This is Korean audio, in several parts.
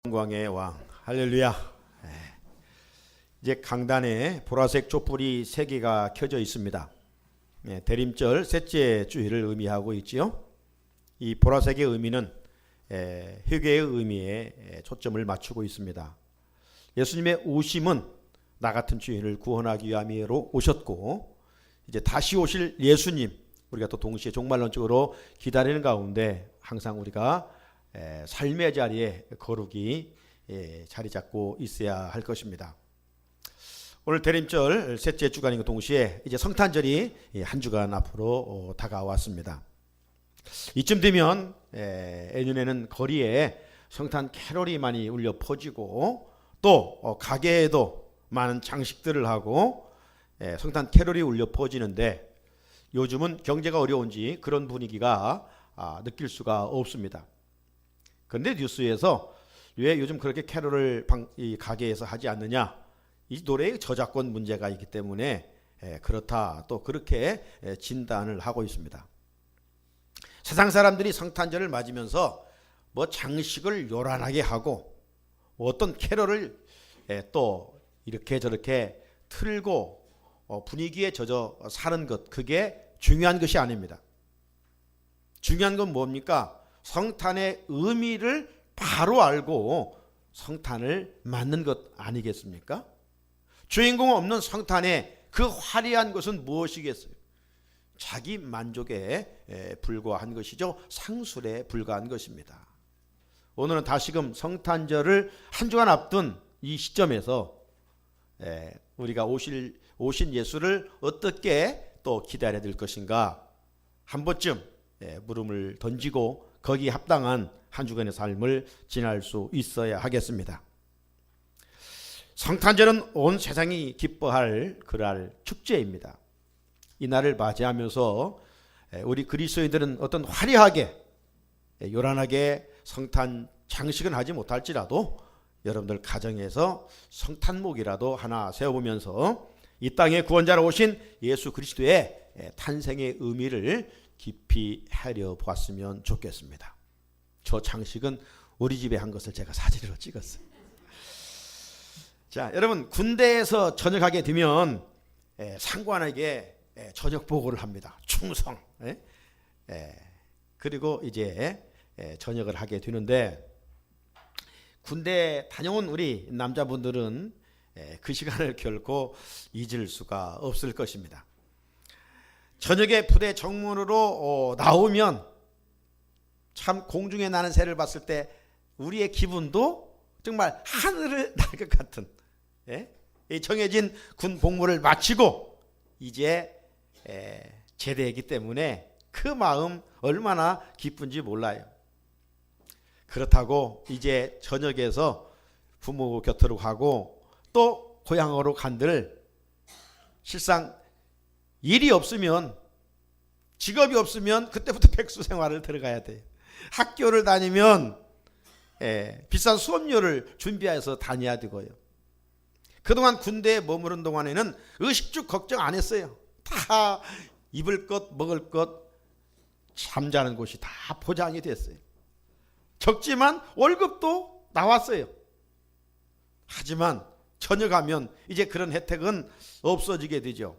영광의 왕 할렐루야. 이제 강단에 보라색 촛불이 3개가 켜져 있습니다. 대림절 셋째 주일을 의미하고 있지요. 이 보라색의 의미는 회개의 의미에 초점을 맞추고 있습니다. 예수님의 오심은 나 같은 죄인을 구원하기 위함으로 오셨고, 이제 다시 오실 예수님 우리가 또 동시에 종말론적으로 기다리는 가운데 항상 우리가 삶의 자리에 거룩이 자리 잡고 있어야 할 것입니다. 오늘 대림절 셋째 주간인 동시에 이제 성탄절이 한 주간 앞으로 다가왔습니다. 이쯤 되면 내년에는 거리에 성탄 캐롤이 많이 울려 퍼지고, 또 가게에도 많은 장식들을 하고 성탄 캐롤이 울려 퍼지는데, 요즘은 경제가 어려운지 그런 분위기가 느낄 수가 없습니다. 그런데 뉴스에서 왜 요즘 그렇게 캐롤을 이 가게에서 하지 않느냐, 이 노래의 저작권 문제가 있기 때문에 그렇다, 또 그렇게 진단을 하고 있습니다. 세상 사람들이 성탄절을 맞으면서 뭐 장식을 요란하게 하고 어떤 캐롤을 또 이렇게 저렇게 틀고 분위기에 젖어 사는 것, 그게 중요한 것이 아닙니다. 중요한 건 뭡니까? 성탄의 의미를 바로 알고 성탄을 맞는 것 아니겠습니까? 주인공 없는 성탄의 그 화려한 것은 무엇이겠어요? 자기 만족에 불과한 것이죠. 상술에 불과한 것입니다. 오늘은 다시금 성탄절을 한 주간 앞둔 이 시점에서 우리가 오신 예수를 어떻게 또 기다려야 될 것인가, 한 번쯤 물음을 던지고 거기에 합당한 한 주간의 삶을 지날 수 있어야 하겠습니다. 성탄절은 온 세상이 기뻐할 그날 축제입니다. 이 날을 맞이하면서 우리 그리스도인들은 어떤 화려하게 요란하게 성탄 장식은 하지 못할지라도 여러분들 가정에서 성탄목이라도 하나 세워보면서 이 땅에 구원자로 오신 예수 그리스도의 탄생의 의미를 깊이 헤려보았으면 좋겠습니다. 저 장식은 우리 집에 한 것을 제가 사진으로 찍었어요. 자, 여러분, 군대에서 전역하게 되면 상관에게 전역 보고를 합니다. 충성. 그리고 이제 전역을 하게 되는데, 군대 다녀온 우리 남자분들은 그 시간을 결코 잊을 수가 없을 것입니다. 저녁에 부대 정문으로 나오면 참 공중에 나는 새를 봤을 때 우리의 기분도 정말 하늘을 날 것 같은, 정해진 군 복무를 마치고 이제 제대했기 때문에 그 마음 얼마나 기쁜지 몰라요. 그렇다고 이제 저녁에서 부모 곁으로 가고 또 고향으로 간들, 실상 일이 없으면, 직업이 없으면 그때부터 백수 생활을 들어가야 돼요. 학교를 다니면 비싼 수업료를 준비해서 다녀야 되고요. 그동안 군대에 머무른 동안에는 의식주 걱정 안 했어요. 다 입을 것, 먹을 것, 잠자는 곳이 다 보장이 됐어요. 적지만 월급도 나왔어요. 하지만 전역하면 이제 그런 혜택은 없어지게 되죠.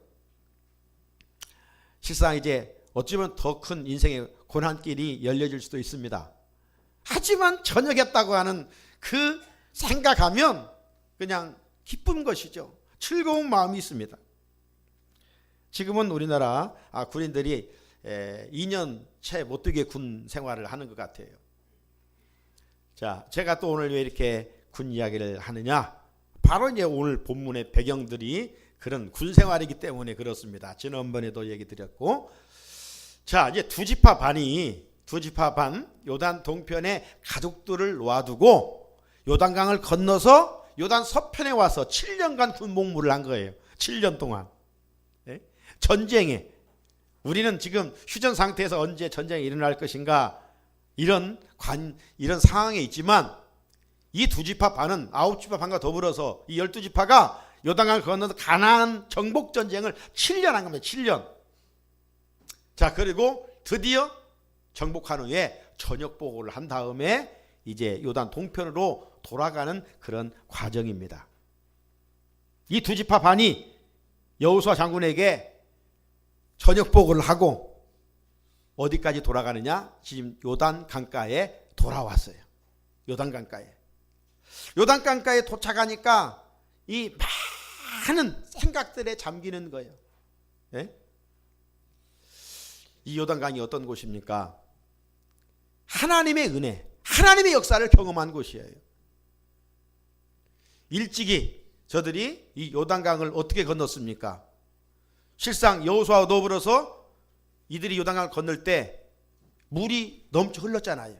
실상 이제 어쩌면 더 큰 인생의 고난길이 열려질 수도 있습니다. 하지만 전역했다고 하는 그 생각하면 그냥 기쁜 것이죠. 즐거운 마음이 있습니다. 지금은 우리나라 군인들이 2년 채 못되게 군 생활을 하는 것 같아요. 자, 제가 또 오늘 왜 이렇게 군 이야기를 하느냐, 바로 이제 오늘 본문의 배경들이 그런 군 생활이기 때문에 그렇습니다. 지난번에도 얘기 드렸고, 자, 이제 두 지파 반 요단 동편에 가족들을 놓아두고 요단강을 건너서 요단 서편에 와서 7년간 군 복무를 한 거예요. 7년 동안 전쟁에, 우리는 지금 휴전 상태에서 언제 전쟁이 일어날 것인가, 이런 상황에 있지만 이 두 지파 반은 9지파 반과 더불어서 이 12지파가 요단강을 건너서 가나안 정복 전쟁을 7년 한 겁니다. 7년. 자, 그리고 드디어 정복한 후에 전역 보고를 한 다음에 이제 요단 동편으로 돌아가는 그런 과정입니다. 이 두 지파 반이 여호수아 장군에게 저녁 보고를 하고 어디까지 돌아가느냐? 지금 요단 강가에 돌아왔어요. 요단 강가에. 요단 강가에 도착하니까 이 많은 생각들에 잠기는 거예요. 예? 이 요단강이 어떤 곳입니까? 하나님의 은혜, 하나님의 역사를 경험한 곳이에요. 일찍이 저들이 이 요단강을 어떻게 건넜습니까? 실상 여호수아와 더불어서 이들이 요단강을 건널 때 물이 넘쳐 흘렀잖아요.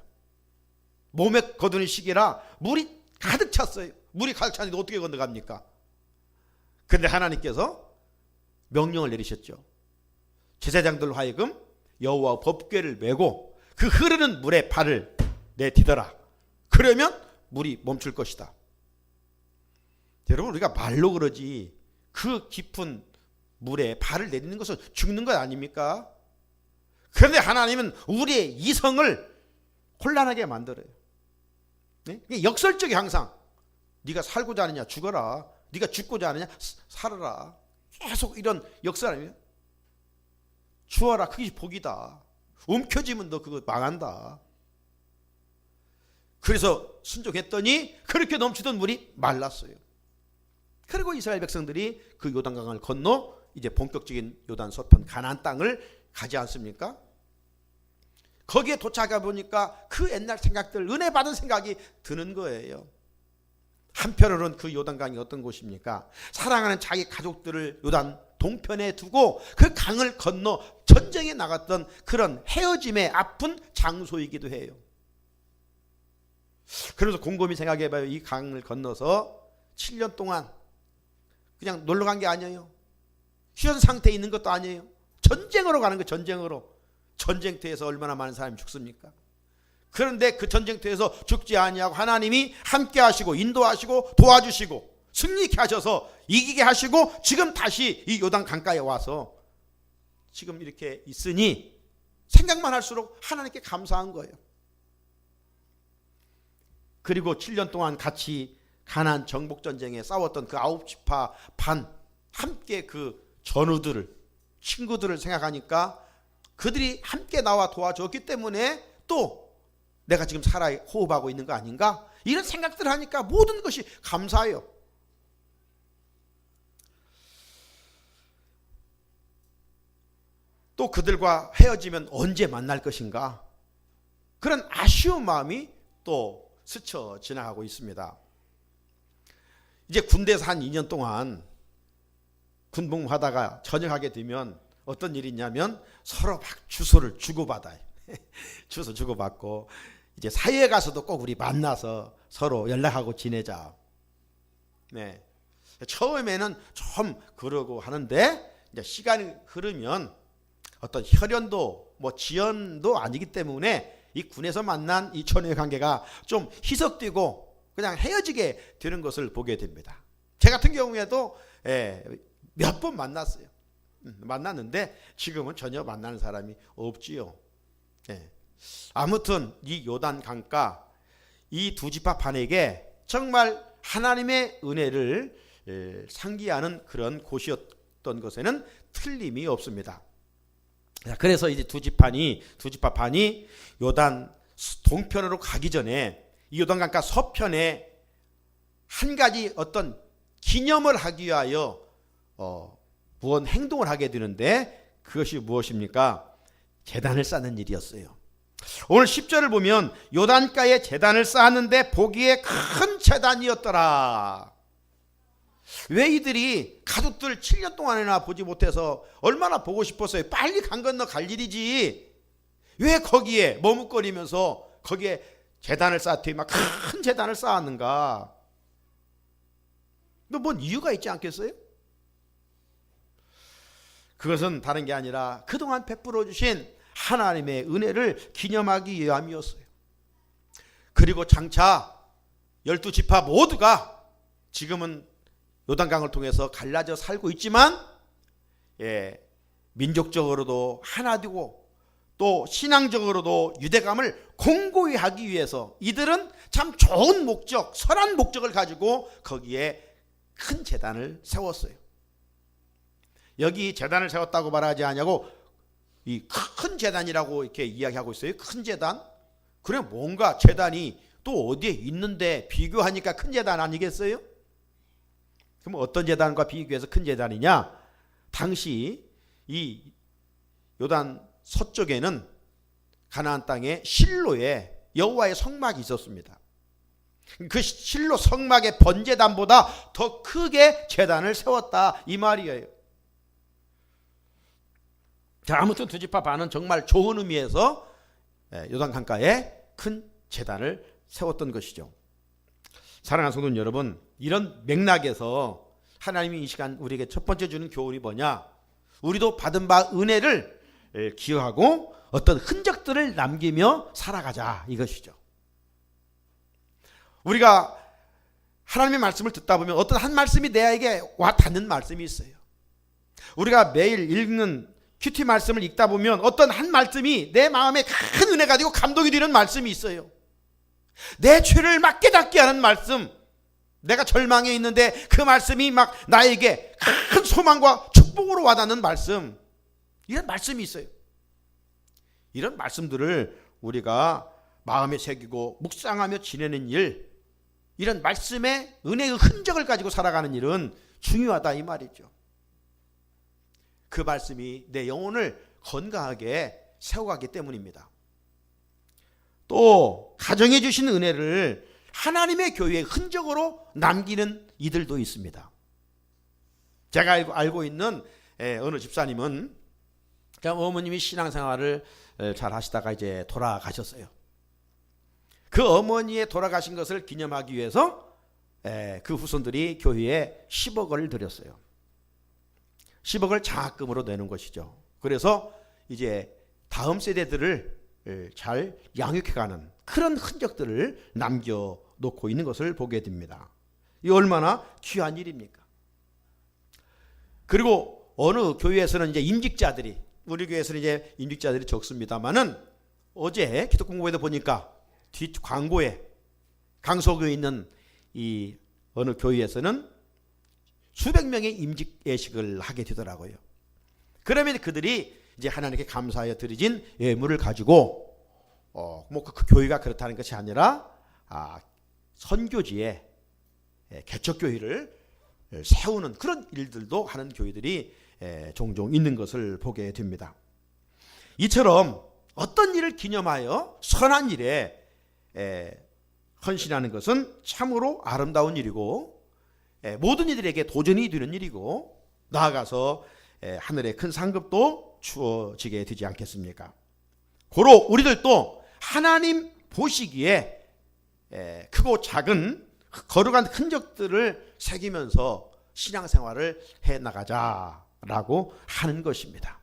몸에 거두는 시기라 물이 가득 찼어요. 물이 가득 찼는데 어떻게 건너갑니까? 그런데 하나님께서 명령을 내리셨죠. 제사장들로 하여금 여호와 법궤를 메고 그 흐르는 물에 발을 내디뎌라. 그러면 물이 멈출 것이다. 여러분, 우리가 말로 그러지 그 깊은 물에 발을 내딛는 것은 죽는 것 아닙니까? 그런데 하나님은 우리의 이성을 혼란하게 만들어요. 네? 역설적이 항상 네가 살고자 하느냐 죽어라, 네가 죽고자 하느냐 살아라, 계속 이런 역설 아니에요? 주어라, 그게 복이다. 움켜쥐면 너 그거 망한다. 그래서 순종했더니 그렇게 넘치던 물이 말랐어요. 그리고 이스라엘 백성들이 그 요단강을 건너 이제 본격적인 요단 서편 가나안 땅을 가지 않습니까? 거기에 도착해 보니까 그 옛날 생각들, 은혜 받은 생각이 드는 거예요. 한편으로는 그 요단강이 어떤 곳입니까? 사랑하는 자기 가족들을 요단 동편에 두고 그 강을 건너 전쟁에 나갔던 그런 헤어짐의 아픈 장소이기도 해요. 그래서 곰곰이 생각해봐요. 이 강을 건너서 7년 동안 그냥 놀러 간 게 아니에요. 휴전 상태에 있는 것도 아니에요. 전쟁으로 가는 거. 전쟁으로. 전쟁터에서 얼마나 많은 사람이 죽습니까? 그런데 그 전쟁터에서 죽지 아니하고 하나님이 함께 하시고 인도하시고 도와주시고 승리케 하셔서 이기게 하시고 지금 다시 이 요단 강가에 와서 지금 이렇게 있으니 생각만 할수록 하나님께 감사한 거예요. 그리고 7년 동안 같이 가나안 정복 전쟁에 싸웠던 그 9지파 반 함께 그 전우들을, 친구들을 생각하니까 그들이 함께 나와 도와줬기 때문에 또 내가 지금 살아 호흡하고 있는 거 아닌가? 이런 생각들을 하니까 모든 것이 감사해요. 또 그들과 헤어지면 언제 만날 것인가? 그런 아쉬운 마음이 또 스쳐 지나가고 있습니다. 이제 군대에서 한 2년 동안 군복무하다가 전역하게 되면 어떤 일이 있냐면 서로 막 주소를 주고받아요. 주소 주고받고 이제 사회에 가서도 꼭 우리 만나서 서로 연락하고 지내자. 네. 처음에는 좀 그러고 하는데 이제 시간이 흐르면 어떤 혈연도 뭐 지연도 아니기 때문에 이 군에서 만난 이 전우의 관계가 좀 희석되고 그냥 헤어지게 되는 것을 보게 됩니다. 제 같은 경우에도 몇 번 만났어요. 만났는데 지금은 전혀 만나는 사람이 없지요. 아무튼 이 요단 강가 이 두 지파 반에게 정말 하나님의 은혜를 상기하는 그런 곳이었던 것에는 틀림이 없습니다. 그래서 이제 두 지파 반이 요단 동편으로 가기 전에 이 요단강가 서편에 한 가지 어떤 기념을 하기 위하여 무언 행동을 하게 되는데 그것이 무엇입니까? 제단을 쌓는 일이었어요. 오늘 10절을 보면 요단가에 제단을 쌓았는데 보기에 큰 제단이었더라. 왜 이들이 가족들 7년 동안이나 보지 못해서 얼마나 보고 싶었어요. 빨리 강 건너 갈 일이지. 왜 거기에 머뭇거리면서 거기에 제단을 쌓았더니 막 큰 제단을 쌓았는가? 뭔 이유가 있지 않겠어요? 그것은 다른 게 아니라 그동안 베풀어 주신 하나님의 은혜를 기념하기 위함이었어요. 그리고 장차 12지파 모두가 지금은 요단강을 통해서 갈라져 살고 있지만 민족적으로도 하나 되고 또 신앙적으로도 유대감을 공고히 하기 위해서 이들은 참 좋은 목적, 선한 목적을 가지고 거기에 큰 제단을 세웠어요. 여기 제단을 세웠다고 말하지 않냐고 이 큰 제단이라고 이렇게 이야기하고 있어요. 큰 제단? 그래 뭔가 제단이 또 어디에 있는데 비교하니까 큰 제단 아니겠어요? 그럼 어떤 제단과 비교해서 큰 제단이냐? 당시 이 요단 서쪽에는 가나안 땅에 실로에 여호와의 성막이 있었습니다. 그 실로 성막의 번제단보다 더 크게 제단을 세웠다 이 말이에요. 자, 아무튼 두 지파 반은 정말 좋은 의미에서 요단 강가에 큰 제단을 세웠던 것이죠. 사랑하는 성도 여러분, 이런 맥락에서 하나님이 이 시간 우리에게 첫 번째 주는 교훈이 뭐냐? 우리도 받은 바 은혜를 기억하고 어떤 흔적들을 남기며 살아가자 이것이죠. 우리가 하나님의 말씀을 듣다 보면 어떤 한 말씀이 내게 와 닿는 말씀이 있어요. 우리가 매일 읽는 큐티 말씀을 읽다 보면 어떤 한 말씀이 내 마음에 큰 은혜가 되고 감동이 되는 말씀이 있어요. 내 죄를 막 깨닫게 하는 말씀, 내가 절망에 있는데 그 말씀이 막 나에게 큰 소망과 축복으로 와닿는 말씀, 이런 말씀이 있어요. 이런 말씀들을 우리가 마음에 새기고 묵상하며 지내는 일, 이런 말씀의 은혜의 흔적을 가지고 살아가는 일은 중요하다 이 말이죠. 그 말씀이 내 영혼을 건강하게 세워가기 때문입니다. 또 가정해 주신 은혜를 하나님의 교회의 흔적으로 남기는 이들도 있습니다. 제가 알고 있는 어느 집사님은 어머님이 신앙생활을 잘 하시다가 이제 돌아가셨어요. 그 어머니의 돌아가신 것을 기념하기 위해서 그 후손들이 교회에 10억을 드렸어요. 10억을 장학금으로 내는 것이죠. 그래서 이제 다음 세대들을 잘 양육해가는 그런 흔적들을 남겨놓고 있는 것을 보게 됩니다. 이 얼마나 귀한 일입니까? 그리고 어느 교회에서는 이제 임직자들이, 우리 교회에서는 이제 임직자들이 적습니다만은 어제 기독 공부에도 보니까 뒷 광고에 강서구에 있는 이 어느 교회에서는 수백 명의 임직 예식을 하게 되더라고요. 그러면 그들이 이제 하나님께 감사하여 드리진 예물을 가지고 그 교회가 그렇다는 것이 아니라 선교지에 개척교회를 세우는 그런 일들도 하는 교회들이 종종 있는 것을 보게 됩니다. 이처럼 어떤 일을 기념하여 선한 일에 헌신하는 것은 참으로 아름다운 일이고 모든 이들에게 도전이 되는 일이고 나아가서 하늘의 큰 상급도 주어지게 되지 않겠습니까? 고로 우리들도 하나님 보시기에 크고 작은 거룩한 흔적들을 새기면서 신앙생활을 해나가자라고 하는 것입니다.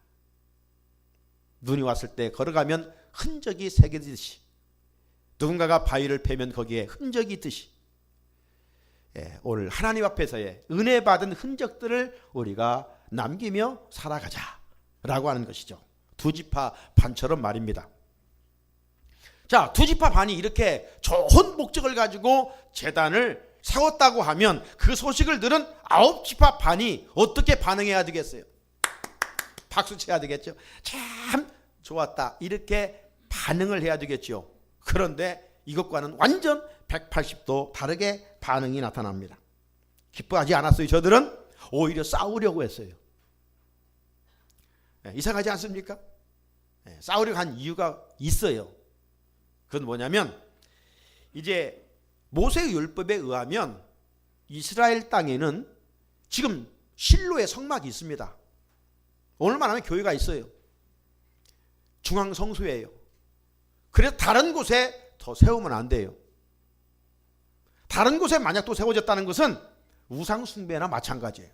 눈이 왔을 때 걸어가면 흔적이 새겨지듯이 누군가가 바위를 패면 거기에 흔적이 있듯이 오늘 하나님 앞에서의 은혜 받은 흔적들을 우리가 남기며 살아가자라고 하는 것이죠. 두 지파 반처럼 말입니다. 자, 두 지파 반이 이렇게 좋은 목적을 가지고 제단을 세웠다고 하면 그 소식을 들은 아홉 지파 반이 어떻게 반응해야 되겠어요? 박수 쳐야 되겠죠. 참 좋았다 이렇게 반응을 해야 되겠죠. 그런데 이것과는 완전 180도 다르게 반응이 나타납니다. 기뻐하지 않았어요. 저들은 오히려 싸우려고 했어요. 이상하지 않습니까? 싸우려고 한 이유가 있어요. 그건 뭐냐면 이제 모세의 율법에 의하면 이스라엘 땅에는 지금 실로의 성막이 있습니다. 오늘만 하면 교회가 있어요. 중앙 성소예요. 그래서 다른 곳에 더 세우면 안 돼요. 다른 곳에 만약 또 세워졌다는 것은 우상 숭배나 마찬가지예요.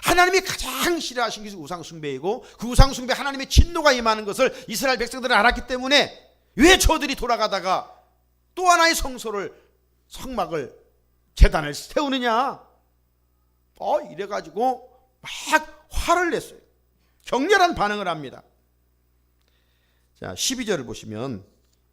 하나님이 가장 싫어하신 것이 우상 숭배이고 그 우상 숭배 하나님의 진노가 임하는 것을 이스라엘 백성들은 알았기 때문에 왜 저들이 돌아가다가 또 하나의 성막을 제단을 세우느냐? 이래가지고 막 화를 냈어요. 격렬한 반응을 합니다. 자, 12절을 보시면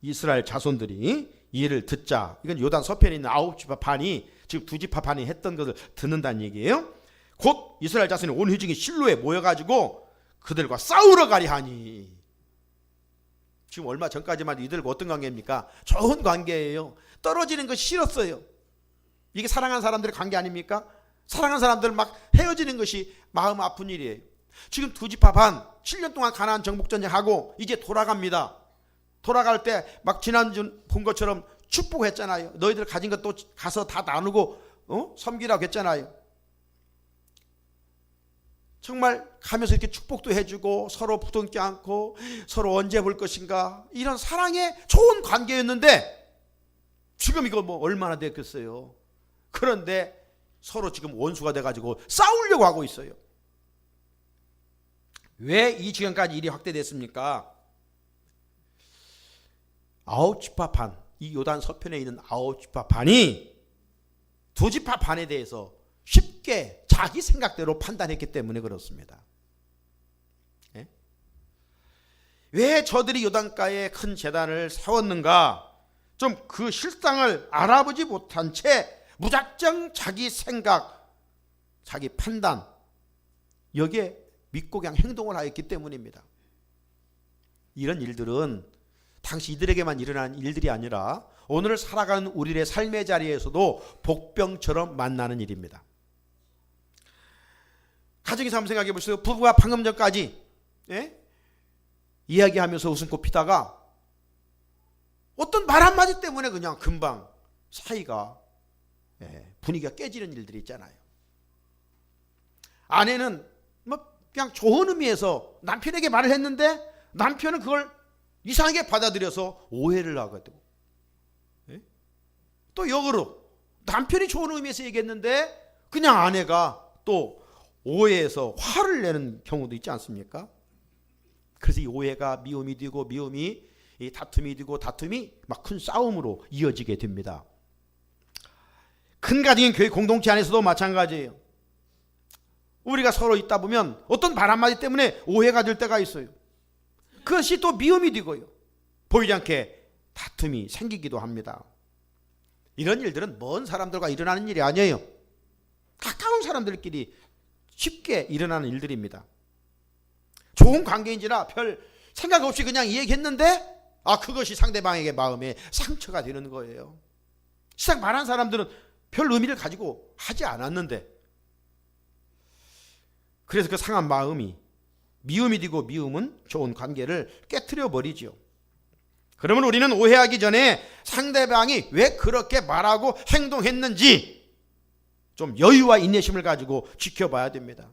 이스라엘 자손들이 이를 듣자. 이건 요단 서편에 있는 9지파 반이 지금 2지파 반이 했던 것을 듣는다는 얘기예요. 곧 이스라엘 자손이 온 회중이 실로에 모여가지고 그들과 싸우러 가리 하니. 지금 얼마 전까지만 이들과 어떤 관계입니까? 좋은 관계예요. 떨어지는 것이 싫었어요. 이게 사랑하는 사람들의 관계 아닙니까? 사랑하는 사람들 막 헤어지는 것이 마음 아픈 일이에요. 지금 2지파 반 7년 동안 가나안 정복전쟁하고 이제 돌아갑니다. 돌아갈 때 막 지난주 본 것처럼 축복했잖아요. 너희들 가진 것도 가서 다 나누고 섬기라고 했잖아요. 정말 가면서 이렇게 축복도 해주고 서로 부둥켜 안고 서로 언제 볼 것인가 이런 사랑의 좋은 관계였는데 지금 이거 뭐 얼마나 됐겠어요. 그런데 서로 지금 원수가 돼가지고 싸우려고 하고 있어요. 왜 이 지경까지 일이 확대됐습니까? 9지파 반, 이 요단 서편에 있는 9지파 반이 2지파 반에 대해서 쉽게 자기 생각대로 판단했기 때문에 그렇습니다. 예? 왜 저들이 요단가에 큰 제단을 세웠는가? 좀 그 실상을 알아보지 못한 채 무작정 자기 생각, 자기 판단 여기에 믿고 그냥 행동을 하였기 때문입니다. 이런 일들은 당시 이들에게만 일어난 일들이 아니라 오늘 살아가는 우리의 삶의 자리에서도 복병처럼 만나는 일입니다. 가정에서 한번 생각해 보세요. 부부가 방금 전까지 이야기하면서 웃음꽃 피다가 어떤 말 한마디 때문에 그냥 금방 사이가 분위기가 깨지는 일들이 있잖아요. 아내는 뭐 그냥 좋은 의미에서 남편에게 말을 했는데 남편은 그걸 이상하게 받아들여서 오해를 하거든. 또 역으로 남편이 좋은 의미에서 얘기했는데 그냥 아내가 또 오해해서 화를 내는 경우도 있지 않습니까? 그래서 이 오해가 미움이 되고 미움이 이 다툼이 되고 다툼이 막 큰 싸움으로 이어지게 됩니다. 큰 가정인 교회 공동체 안에서도 마찬가지예요. 우리가 서로 있다 보면 어떤 말 한마디 때문에 오해가 될 때가 있어요. 그것이 또 미움이 되고요. 보이지 않게 다툼이 생기기도 합니다. 이런 일들은 먼 사람들과 일어나는 일이 아니에요. 가까운 사람들끼리 쉽게 일어나는 일들입니다. 좋은 관계인지라 별 생각 없이 그냥 얘기했는데 그것이 상대방에게 마음에 상처가 되는 거예요. 세상 많은 사람들은 별 의미를 가지고 하지 않았는데 그래서 그 상한 마음이 미움이 되고 미움은 좋은 관계를 깨트려 버리죠. 그러면 우리는 오해하기 전에 상대방이 왜 그렇게 말하고 행동했는지 좀 여유와 인내심을 가지고 지켜봐야 됩니다.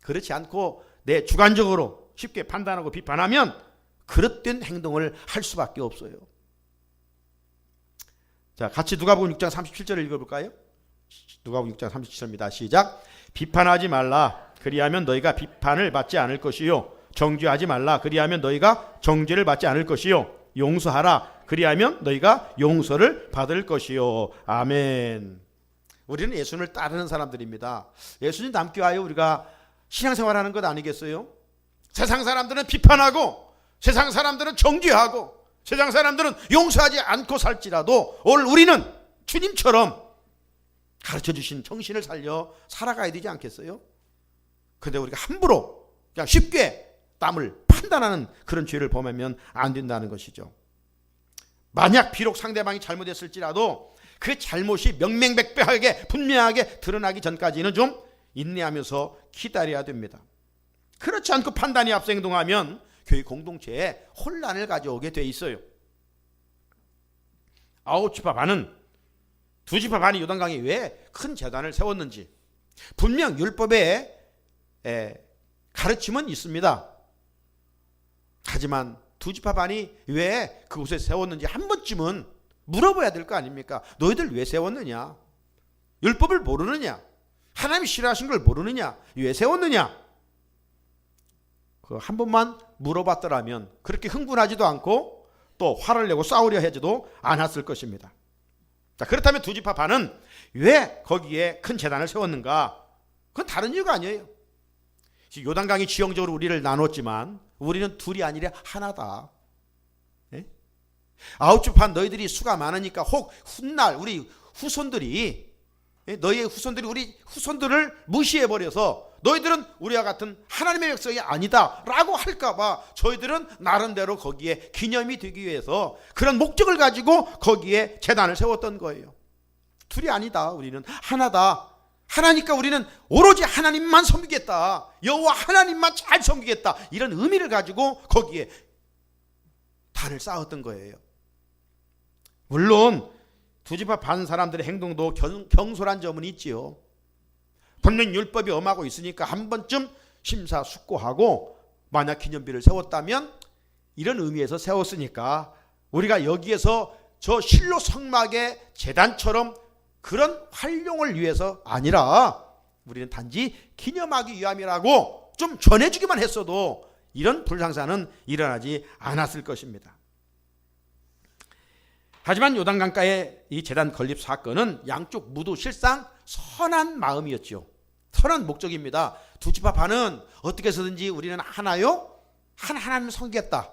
그렇지 않고 내 주관적으로 쉽게 판단하고 비판하면 그릇된 행동을 할 수밖에 없어요. 자, 같이 누가복음 6장 37절을 읽어볼까요? 누가복음 6장 37절입니다. 시작. 비판하지 말라. 그리하면 너희가 비판을 받지 않을 것이요. 정죄하지 말라. 그리하면 너희가 정죄를 받지 않을 것이요. 용서하라. 그리하면 너희가 용서를 받을 것이요. 아멘. 우리는 예수님을 따르는 사람들입니다. 예수님 닮기하여 우리가 신앙생활하는 것 아니겠어요? 세상 사람들은 비판하고 세상 사람들은 정죄하고 세상 사람들은 용서하지 않고 살지라도 오늘 우리는 주님처럼 가르쳐주신 정신을 살려 살아가야 되지 않겠어요? 그런데 우리가 함부로 그냥 쉽게 남을 판단하는 그런 죄를 범하면 안 된다는 것이죠. 만약 비록 상대방이 잘못했을지라도 그 잘못이 명명백백하게 분명하게 드러나기 전까지는 좀 인내하면서 기다려야 됩니다. 그렇지 않고 판단이 앞서 행동하면 교회 공동체에 혼란을 가져오게 돼 있어요. 9지파 반은 2지파 반이 요단강에 왜 큰 제단을 세웠는지 분명 율법에 가르침은 있습니다. 하지만 2지파 반이 왜 그곳에 세웠는지 한 번쯤은 물어봐야 될 거 아닙니까? 너희들 왜 세웠느냐? 율법을 모르느냐? 하나님이 싫어하신 걸 모르느냐? 왜 세웠느냐? 그 한 번만 물어봤더라면 그렇게 흥분하지도 않고 또 화를 내고 싸우려 하지도 않았을 것입니다. 자, 그렇다면 2지파 반은 왜 거기에 큰 제단을 세웠는가? 그건 다른 이유가 아니에요. 요단강이 지형적으로 우리를 나눴지만 우리는 둘이 아니라 하나다. 아홉 지파판 너희들이 수가 많으니까 혹 훗날 우리 후손들이, 너희의 후손들이 우리 후손들을 무시해버려서 너희들은 우리와 같은 하나님의 백성이 아니다 라고 할까봐 저희들은 나름대로 거기에 기념이 되기 위해서 그런 목적을 가지고 거기에 제단을 세웠던 거예요. 둘이 아니다, 우리는 하나다, 하나니까 우리는 오로지 하나님만 섬기겠다, 여호와 하나님만 잘 섬기겠다, 이런 의미를 가지고 거기에 단을 쌓았던 거예요. 물론 두 지파 반 사람들의 행동도 경솔한 점은 있지요. 분명 율법이 엄하고 있으니까 한 번쯤 심사숙고하고, 만약 기념비를 세웠다면 이런 의미에서 세웠으니까 우리가 여기에서 저 실로 성막의 제단처럼 그런 활용을 위해서 아니라 우리는 단지 기념하기 위함이라고 좀 전해주기만 했어도 이런 불상사는 일어나지 않았을 것입니다. 하지만 요단강가의 이 제단 건립 사건은 양쪽 모두 실상 선한 마음이었죠. 선한 목적입니다. 두 지파 반은 어떻게 해서든지 우리는 하나요, 하나님을 섬기겠다,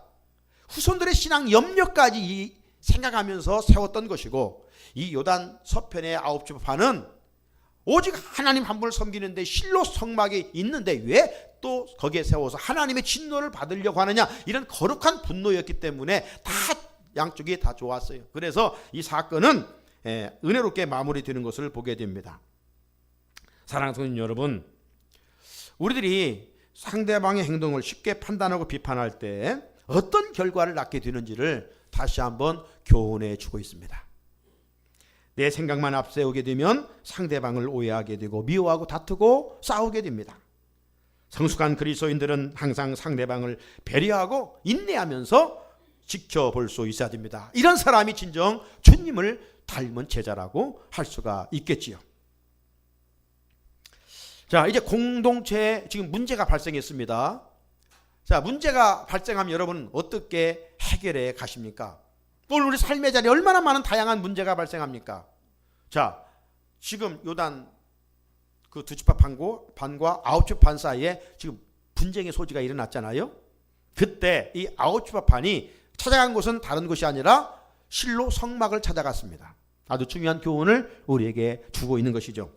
후손들의 신앙 염려까지 생각하면서 세웠던 것이고, 이 요단 서편의 아홉 지파 반은 오직 하나님 한 분을 섬기는데 실로 성막에 있는데 왜 또 거기에 세워서 하나님의 진노를 받으려고 하느냐, 이런 거룩한 분노였기 때문에 다 양쪽이 다 좋았어요. 그래서 이 사건은 은혜롭게 마무리되는 것을 보게 됩니다. 사랑하는 성도 여러분, 우리들이 상대방의 행동을 쉽게 판단하고 비판할 때 어떤 결과를 낳게 되는지를 다시 한번 교훈해 주고 있습니다. 내 생각만 앞세우게 되면 상대방을 오해하게 되고 미워하고 다투고 싸우게 됩니다. 성숙한 그리스도인들은 항상 상대방을 배려하고 인내하면서 지켜볼 수 있어야 됩니다. 이런 사람이 진정 주님을 닮은 제자라고 할 수가 있겠지요. 자, 이제 공동체에 지금 문제가 발생했습니다. 자, 문제가 발생하면 여러분은 어떻게 해결해 가십니까? 오늘 우리 삶의 자리에 얼마나 많은 다양한 문제가 발생합니까? 자, 지금 요단 그 두 지파 반과 아홉 지파 반 사이에 지금 분쟁의 소지가 일어났잖아요. 그때 이 아홉 지파 반이 찾아간 곳은 다른 곳이 아니라 실로 성막을 찾아갔습니다. 아주 중요한 교훈을 우리에게 주고 있는 것이죠.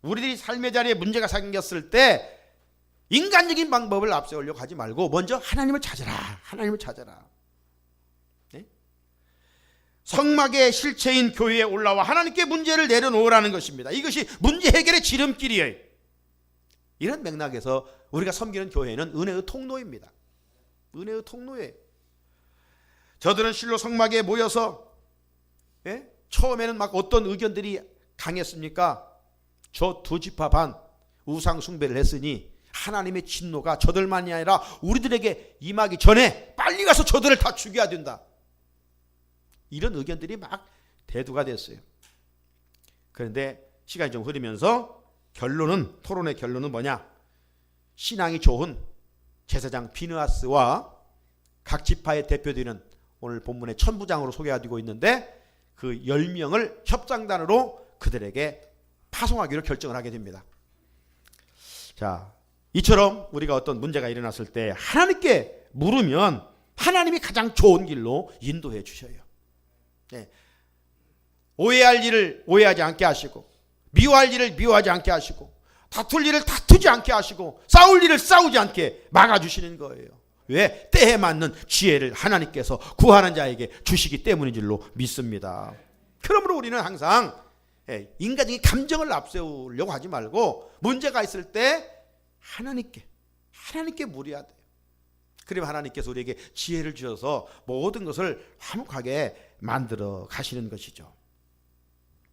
우리들이 삶의 자리에 문제가 생겼을 때 인간적인 방법을 앞세우려고 하지 말고 먼저 하나님을 찾아라, 하나님을 찾아라. 네? 성막의 실체인 교회에 올라와 하나님께 문제를 내려놓으라는 것입니다. 이것이 문제 해결의 지름길이에요. 이런 맥락에서 우리가 섬기는 교회는 은혜의 통로입니다. 은혜의 통로예요. 저들은 실로 성막에 모여서 처음에는 막 어떤 의견들이 강했습니까? 저 두 지파 반 우상 숭배를 했으니 하나님의 진노가 저들만이 아니라 우리들에게 임하기 전에 빨리 가서 저들을 다 죽여야 된다. 이런 의견들이 막 대두가 됐어요. 그런데 시간이 좀 흐르면서 토론의 결론은 뭐냐? 신앙이 좋은 제사장 비느하스와 각 지파의 대표되는 오늘 본문의 천부장으로 소개되고 있는데 그 10명을 협상단으로 그들에게 파송하기로 결정을 하게 됩니다. 자, 이처럼 우리가 어떤 문제가 일어났을 때 하나님께 물으면 하나님이 가장 좋은 길로 인도해 주셔요. 네. 오해할 일을 오해하지 않게 하시고, 미워할 일을 미워하지 않게 하시고, 다툴 일을 다투지 않게 하시고, 싸울 일을 싸우지 않게 막아주시는 거예요. 왜? 때에 맞는 지혜를 하나님께서 구하는 자에게 주시기 때문인 줄로 믿습니다. 그러므로 우리는 항상 인간적인 감정을 앞세우려고 하지 말고 문제가 있을 때 하나님께 물어야 돼요. 그러면 하나님께서 우리에게 지혜를 주셔서 모든 것을 화목하게 만들어 가시는 것이죠.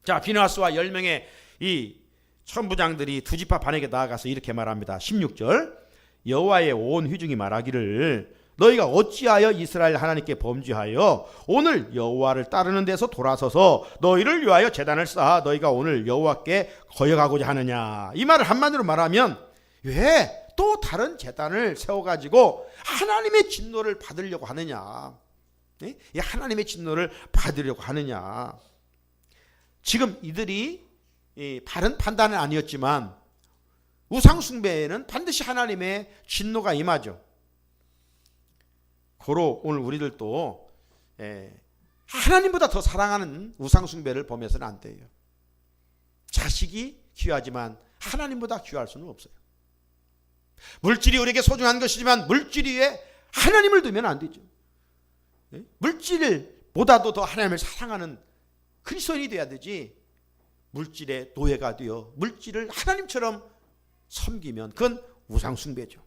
자, 비느하스와 10명의 이 천부장들이 두 지파 반에게 나아가서 이렇게 말합니다. 16절, 여호와의 온 회중이 말하기를 너희가 어찌하여 이스라엘 하나님께 범죄하여 오늘 여호와를 따르는 데서 돌아서서 너희를 위하여 제단을 쌓아 너희가 오늘 여호와께 거역하고자 하느냐. 이 말을 한마디로 말하면 왜 또 다른 제단을 세워가지고 하나님의 진노를 받으려고 하느냐. 네? 하나님의 진노를 받으려고 하느냐. 지금 이들이 바른 판단은 아니었지만 우상 숭배에는 반드시 하나님의 진노가 임하죠. 고로 오늘 우리들도 하나님보다 더 사랑하는 우상숭배를 범해서는 안 돼요. 자식이 귀하지만 하나님보다 귀할 수는 없어요. 물질이 우리에게 소중한 것이지만 물질 위에 하나님을 두면 안 되죠. 물질보다도 더 하나님을 사랑하는 그리스도인이 돼야 되지, 물질의 노예가 되어 물질을 하나님처럼 섬기면 그건 우상숭배죠.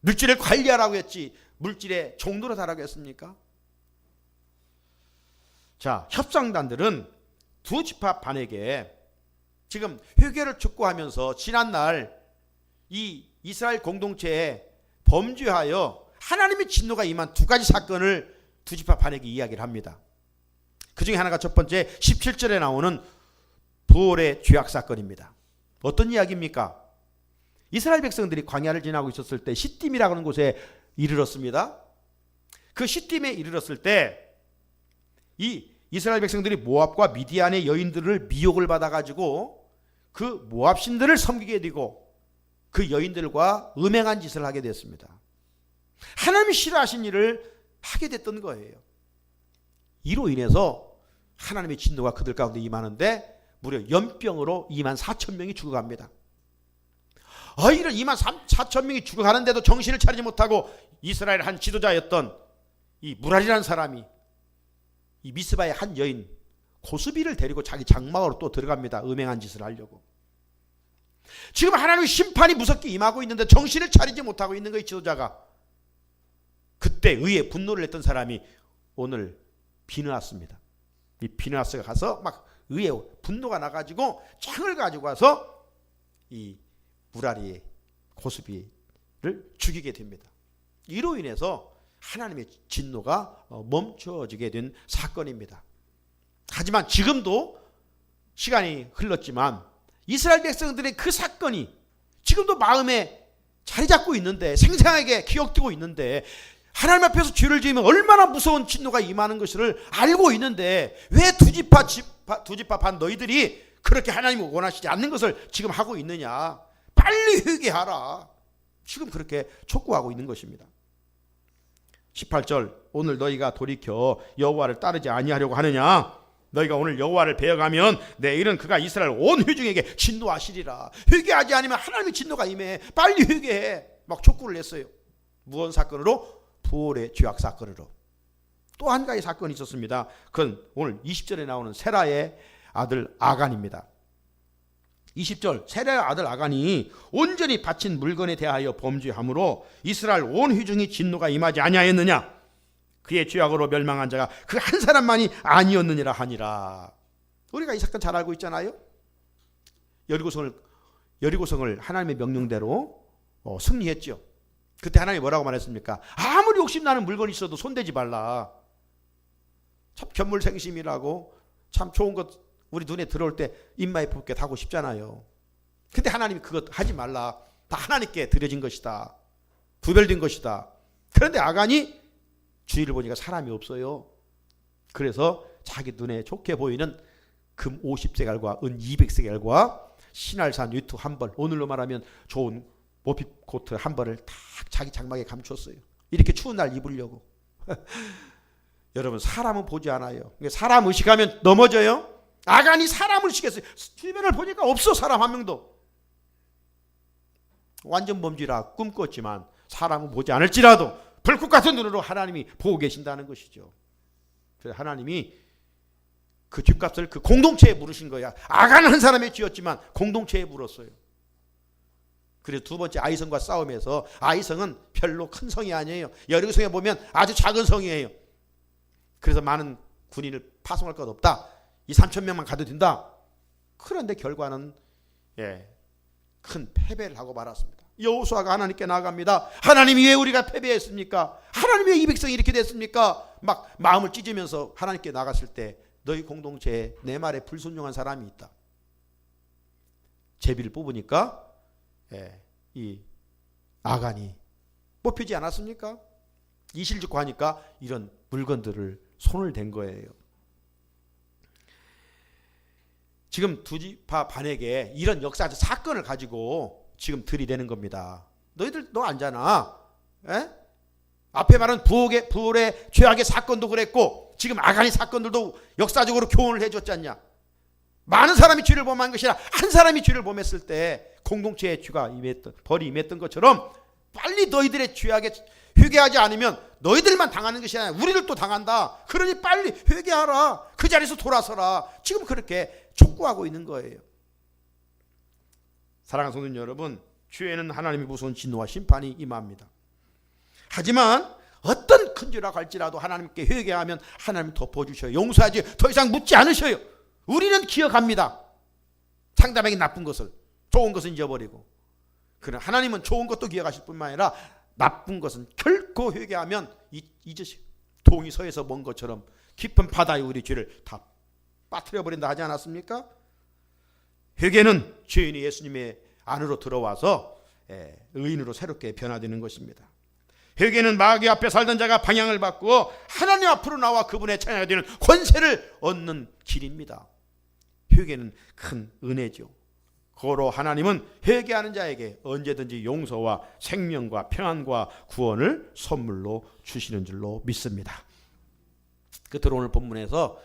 물질을 관리하라고 했지 물질의 종로로 달라고 했습니까? 자, 협상단들은 두 지파 반에게 지금 회개를 촉구하면서 지난날 이 이스라엘 공동체에 범죄하여 하나님의 진노가 임한 두 가지 사건을 두 지파 반에게 이야기를 합니다. 그 중에 하나가 첫 번째 17절에 나오는 부올의 죄악 사건입니다. 어떤 이야기입니까? 이스라엘 백성들이 광야를 지나고 있었을 때 시딤이라고 하는 곳에 이르렀습니다. 그 시딤에 이르렀을 때 이 이스라엘 백성들이 모압과 미디안의 여인들을 미혹을 받아가지고 그 모압 신들을 섬기게 되고 그 여인들과 음행한 짓을 하게 됐습니다. 하나님이 싫어하신 일을 하게 됐던 거예요. 이로 인해서 하나님의 진노가 그들 가운데 임하는데 무려 연병으로 24,000명이 죽어갑니다. 이런 24,000명이 죽어가는데도 정신을 차리지 못하고 이스라엘 한 지도자였던 이 무랄이라는 사람이 이 미스바의 한 여인 고스비를 데리고 자기 장막으로 또 들어갑니다. 음행한 짓을 하려고. 지금 하나님의 심판이 무섭게 임하고 있는데 정신을 차리지 못하고 있는 거예요, 지도자가. 그때 의에 분노를 냈던 사람이 오늘 비느하스입니다. 이 비느하스가 가서 막 의에 분노가 나가지고 창을 가지고 와서 이 무라리의 고스비를 죽이게 됩니다. 이로 인해서 하나님의 진노가 멈춰지게 된 사건입니다. 하지만 지금도 시간이 흘렀지만 이스라엘 백성들의 그 사건이 지금도 마음에 자리 잡고 있는데, 생생하게 기억되고 있는데, 하나님 앞에서 죄를 지으면 얼마나 무서운 진노가 임하는 것을 알고 있는데 왜 두 지파 반 너희들이 그렇게 하나님이 원하시지 않는 것을 지금 하고 있느냐. 빨리 회개하라. 지금 그렇게 촉구하고 있는 것입니다. 18절, 오늘 너희가 돌이켜 여호와를 따르지 아니하려고 하느냐. 너희가 오늘 여호와를 배워가면 내일은 그가 이스라엘 온 회중에게 진노하시리라. 회개하지 않으면 하나님의 진노가 임해. 빨리 회개해. 막 촉구를 했어요. 무언 사건으로? 부올의 죄악 사건으로. 또 한 가지 사건이 있었습니다. 그건 오늘 20절에 나오는 세라의 아들 아간입니다. 20절, 세라의 아들 아간이 온전히 바친 물건에 대하여 범죄함으로 이스라엘 온 회중이 진노가 임하지 아니하였느냐. 그의 죄악으로 멸망한 자가 그 한 사람만이 아니었느니라 하니라. 우리가 이 사건 잘 알고 있잖아요. 여리고성을 하나님의 명령대로 승리했죠. 그때 하나님이 뭐라고 말했습니까? 아무리 욕심나는 물건이 있어도 손대지 말라. 참 견물생심이라고 참 좋은 것 우리 눈에 들어올 때 입마에 붙게 하고 싶잖아요. 근데 하나님이 그것 하지 말라. 다 하나님께 드려진 것이다. 구별된 것이다. 그런데 아간이 주위를 보니까 사람이 없어요. 그래서 자기 눈에 좋게 보이는 금 50세겔과 은 200세겔과 신할산 유투 한 벌, 오늘로 말하면 좋은 모핏 코트 한 벌을 딱 자기 장막에 감췄어요. 이렇게 추운 날 입으려고. 여러분, 사람은 보지 않아요. 사람 의식하면 넘어져요. 아간이 사람을 의식했어요. 주변을 보니까 없어, 사람 한 명도. 완전 범죄라 꿈꿨지만 사람은 보지 않을지라도 불꽃 같은 눈으로 하나님이 보고 계신다는 것이죠. 그래서 하나님이 그 죗값을 그 공동체에 물으신 거야. 아간은 한 사람의 죄였지만 공동체에 물었어요. 그래서 두 번째 아이성과 싸움에서, 아이성은 별로 큰 성이 아니에요. 여리고성에 보면 아주 작은 성이에요. 그래서 많은 군인을 파송할 것 없다. 이 3,000명만 가도 된다. 그런데 결과는 큰 패배를 하고 말았습니다. 여호수아가 하나님께 나아갑니다. 하나님이 왜 우리가 패배했습니까? 하나님이 왜 이 백성이 이렇게 됐습니까? 막 마음을 찢으면서 하나님께 나갔을 때 너희 공동체에 내 말에 불순종한 사람이 있다. 제비를 뽑으니까 이 아간이 뽑히지 않았습니까? 이실직고 하니까 이런 물건들을 손을 댄 거예요. 지금 두 지파 반에게 이런 역사적 사건을 가지고 지금 들이대는 겁니다. 너희들 너 알잖아. 앞에 말한 부올의 죄악의 사건도 그랬고 지금 아간의 사건들도 역사적으로 교훈을 해줬지 않냐. 많은 사람이 죄를 범한 것이 아니라 한 사람이 죄를 범했을 때 공동체의 죄가 벌이 임했던 것처럼 빨리 너희들의 죄악에 회개하지 않으면 너희들만 당하는 것이 아니라 우리들도 당한다. 그러니 빨리 회개하라. 그 자리에서 돌아서라. 지금 그렇게 촉구하고 있는 거예요. 사랑하는 성도 여러분, 죄에는 하나님의 무서운 진노와 심판이 임합니다. 하지만 어떤 큰 죄라고 할지라도 하나님께 회개하면 하나님 덮어주셔요. 용서하지 더 이상 묻지 않으셔요. 우리는 기억합니다. 상대방에게 나쁜 것을, 좋은 것은 잊어버리고. 그러나 하나님은 좋은 것도 기억하실 뿐만 아니라 나쁜 것은 결코 회개하면 잊으시고 동이 서에서 먼 것처럼 깊은 바다에 우리 죄를 다 빠뜨려 버린다 하지 않았습니까? 회개는 죄인이 예수님의 안으로 들어와서 의인으로 새롭게 변화되는 것입니다. 회개는 마귀 앞에 살던 자가 방향을 바꾸어 하나님 앞으로 나와 그분의 찬양이 되는 권세를 얻는 길입니다. 회개는 큰 은혜죠. 고로 하나님은 회개하는 자에게 언제든지 용서와 생명과 평안과 구원을 선물로 주시는 줄로 믿습니다. 끝으로 오늘 본문에서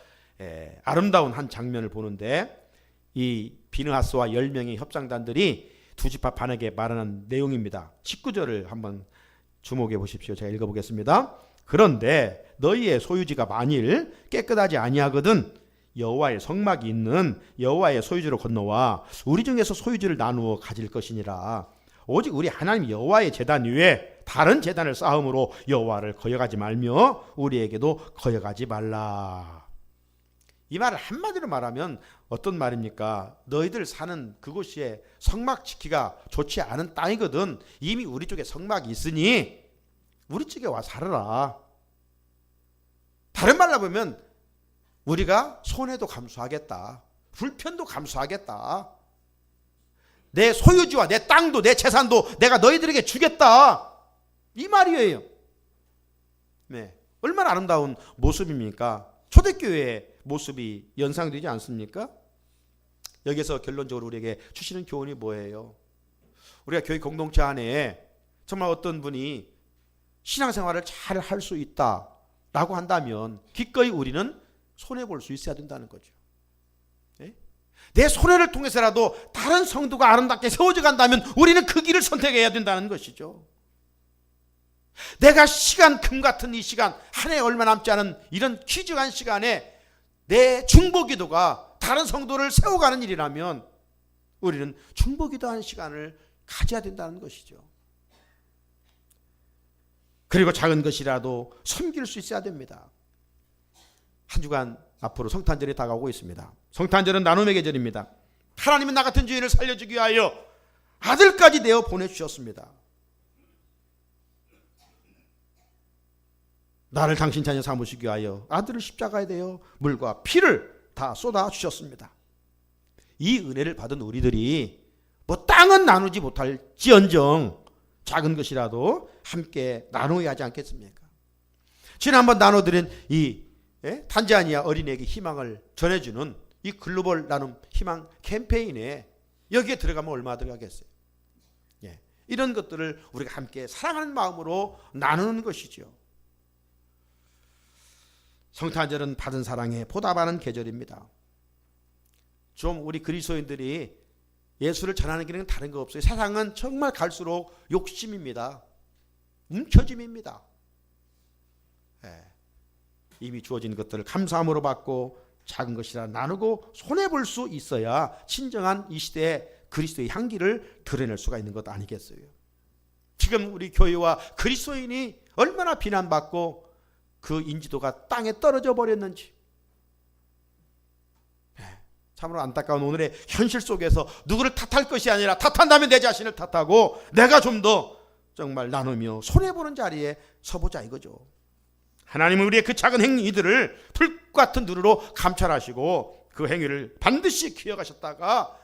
아름다운 한 장면을 보는데 이 비느하스와 10명의 협상단들이 두 지파 반에게 말하는 내용입니다. 19절을 한번 주목해 보십시오. 제가 읽어보겠습니다. 그런데 너희의 소유지가 만일 깨끗하지 아니하거든 여호와의 성막이 있는 여호와의 소유지로 건너와 우리 중에서 소유지를 나누어 가질 것이니라. 오직 우리 하나님 여호와의 제단 위에 다른 제단을 쌓음으로 여호와를 거역하지 말며 우리에게도 거역하지 말라. 이 말을 한마디로 말하면 어떤 말입니까? 너희들 사는 그곳이 성막 지키기가 좋지 않은 땅이거든. 이미 우리 쪽에 성막이 있으니 우리 쪽에 와 살아라. 다른 말로 보면 우리가 손해도 감수하겠다. 불편도 감수하겠다. 내 소유지와 내 땅도 내 재산도 내가 너희들에게 주겠다. 이 말이에요. 네, 얼마나 아름다운 모습입니까? 초대교회의 모습이 연상되지 않습니까? 여기서 결론적으로 우리에게 주시는 교훈이 뭐예요? 우리가 교회 공동체 안에 정말 어떤 분이 신앙생활을 잘 할 수 있다라고 한다면 기꺼이 우리는 손해볼 수 있어야 된다는 거죠. 네? 내 손해를 통해서라도 다른 성도가 아름답게 세워져 간다면 우리는 그 길을 선택해야 된다는 것이죠. 내가 금 같은 이 시간, 한 해 얼마 남지 않은 이런 귀중한 시간에 내 중보기도가 다른 성도를 세워가는 일이라면 우리는 중보기도하는 시간을 가져야 된다는 것이죠. 그리고 작은 것이라도 섬길 수 있어야 됩니다. 한 주간 앞으로 성탄절이 다가오고 있습니다. 성탄절은 나눔의 계절입니다. 하나님은 나 같은 죄인을 살려주기 위하여 아들까지 내어 보내주셨습니다. 나를 당신 자녀 삼으시기 위하여 아들을 십자가에 대어 물과 피를 다 쏟아주셨습니다. 이 은혜를 받은 우리들이 뭐 땅은 나누지 못할지언정 작은 것이라도 함께 나누어야 하지 않겠습니까? 지난번 나눠드린 이 탄자니아 어린이에게 희망을 전해주는 이 글로벌 나눔 희망 캠페인에 여기에 들어가면 얼마 들어가겠어요? 이런 것들을 우리가 함께 사랑하는 마음으로 나누는 것이죠. 성탄절은 받은 사랑에 보답하는 계절입니다. 좀 우리 그리스도인들이 예수를 전하는 길은 다른 거 없어요. 세상은 정말 갈수록 욕심입니다. 움켜짐입니다. 이미 주어진 것들을 감사함으로 받고 작은 것이라 나누고 손해볼 수 있어야 진정한 이 시대의 그리스도의 향기를 드러낼 수가 있는 것 아니겠어요? 지금 우리 교회와 그리스도인이 얼마나 비난받고 그 인지도가 땅에 떨어져 버렸는지 참으로 안타까운 오늘의 현실 속에서 누구를 탓할 것이 아니라 탓한다면 내 자신을 탓하고 내가 좀 더 정말 나누며 손해보는 자리에 서보자 이거죠. 하나님은 우리의 그 작은 행위들을 불같은 눈으로 감찰하시고 그 행위를 반드시 기억하셨다가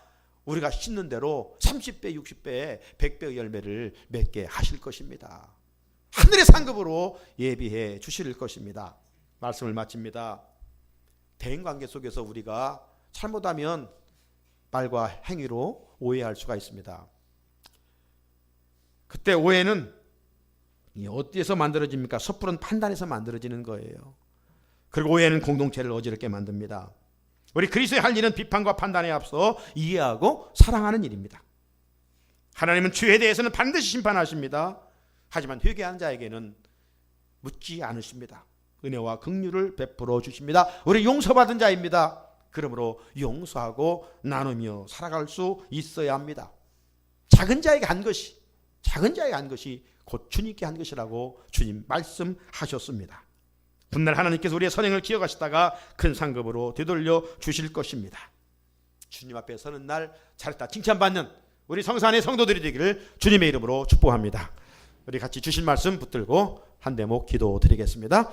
우리가 씻는 대로 30배, 60배, 100배의 열매를 맺게 하실 것입니다. 하늘의 상급으로 예비해 주실 것입니다. 말씀을 마칩니다. 대인관계 속에서 우리가 잘못하면 말과 행위로 오해할 수가 있습니다. 그때 오해는 어디에서 만들어집니까? 섣부른 판단에서 만들어지는 거예요. 그리고 오해는 공동체를 어지럽게 만듭니다. 우리 그리스도의 할 일은 비판과 판단에 앞서 이해하고 사랑하는 일입니다. 하나님은 죄에 대해서는 반드시 심판하십니다. 하지만 회개한 자에게는 묻지 않으십니다. 은혜와 긍휼을 베풀어 주십니다. 우리 용서받은 자입니다. 그러므로 용서하고 나누며 살아갈 수 있어야 합니다. 작은 자에게 한 것이 곧 주님께 한 것이라고 주님 말씀하셨습니다. 훗날 하나님께서 우리의 선행을 기억하시다가 큰 상급으로 되돌려 주실 것입니다. 주님 앞에 서는 날 잘했다 칭찬받는 우리 성산의 성도들이 되기를 주님의 이름으로 축복합니다. 우리 같이 주신 말씀 붙들고 한 대목 기도드리겠습니다.